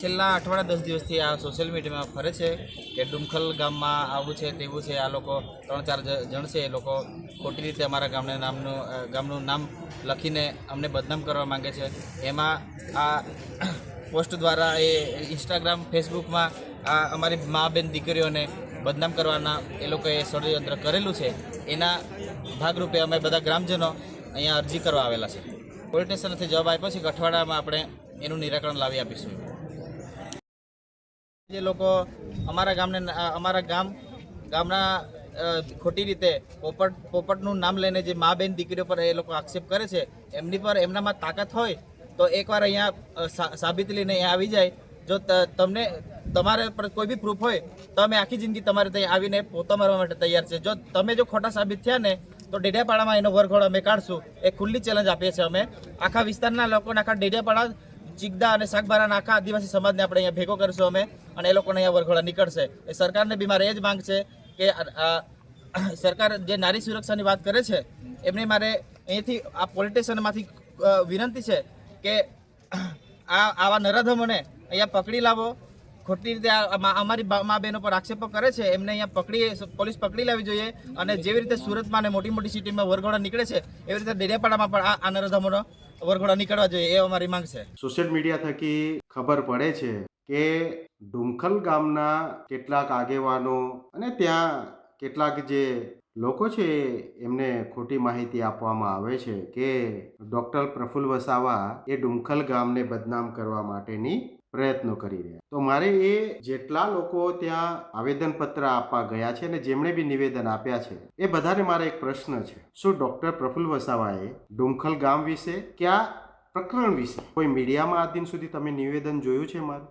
છેલ્લા અઠવાડિયા 10 દિવસથી આ સોશિયલ મીડિયામાં ફરે છે કે ડુમખલ ગામમાં આવું છે તેવું છે. આ લોકો 3-4 જણ છે. એ લોકો ખોટી રીતે અમારા ગામનું નામ લખીને અમને બદનામ કરવા માંગે છે. એમાં આ પોસ્ટ દ્વારા એ ઇન્સ્ટાગ્રામ, ફેસબુકમાં આ અમારી મા બેન દીકરીઓને બદનામ કરવાના એ લોકોએ ષડયંત્ર કરેલું છે. એના ભાગરૂપે અમે બધા ગ્રામજનો અહીંયા અરજી કરવા આવેલા છે. પોલીસ સ્ટેશનથી જવાબ આપ્યો છે કે અઠવાડિયામાં આપણે એનું નિરાકરણ લાવી આપીશું. જે લોકો અમારા ગામના ખોટી રીતે પોપટનું નામ લઈને જે મા બેન દીકરીઓ પર એ લોકો આક્ષેપ કરે છે, એમનામાં તાકાત હોય તો એકવાર અહીંયા સાબિતી લઈને અહીંયા આવી જાય. જો તમારે પર કોઈ બી પ્રૂફ હોય તો અમે આખી જિંદગી તમારે ત્યાં આવીને પોતા મારવા માટે તૈયાર છે. જો ખોટા સાબિત થયા ને તો ડેડિયાપાડામાં એનો વરઘોડો અમે કાઢશું. એ ખુલ્લી ચેલેન્જ આપીએ છીએ અમે. આખા વિસ્તારના લોકોને, આખા ડેડિયાપાડા, ચીગદા અને શાકબારાના આખા આદિવાસી સમાજને આપણે અહીંયા ભેગો કરીશું અમે, અને એ લોકોને અહીંયા વરઘોડા નીકળશે. એ સરકારને બી મારે એ જ માંગ છે કે સરકાર જે નારી સુરક્ષાની વાત કરે છે એમને મારે અહીંથી આ પોલિટિશિયનમાંથી વિનંતી છે કે આવા નરાધમોને અહીંયા પકડી લાવો. ખોટી રીતે અમારી મા બહેનો પર આક્ષેપો કરે છે એમને અહીંયા પોલીસ પકડી લાવવી જોઈએ. અને જેવી રીતે સુરતમાં અને મોટી મોટી સિટીમાં વરઘોડા નીકળે છે એવી રીતે ડેડિયાપાડામાં પણ આ નરાધમોનો વરઘોડા નીકળવા જોઈએ, એ અમારી માંગ છે. સોશિયલ મીડિયા થકી ખબર પડે છે કે ડુમખલ ગામના કેટલાક આગેવાનો અને ત્યાં કેટલાક જે લોકો છે એમને ખોટી માહિતી આપવામાં આવે છે કે ડૉક્ટર પ્રફુલ્લ વસાવા એ ડુમખલ ગામને બદનામ કરવા માટેની પ્રયત્નો કરી રહ્યા. તો મારે એ જેટલા લોકો ત્યાં આવેદનપત્ર આપવા ગયા છે અને જેમણે બી નિવેદન આપ્યા છે એ બધાને મારે એક પ્રશ્ન છે. શું ડૉક્ટર પ્રફુલ્લ વસાવાએ ડુમખલ ગામ વિશે કે આ પ્રકરણ વિશે કોઈ મીડિયામાં આજ દિન સુધી તમે નિવેદન જોયું છે મારું?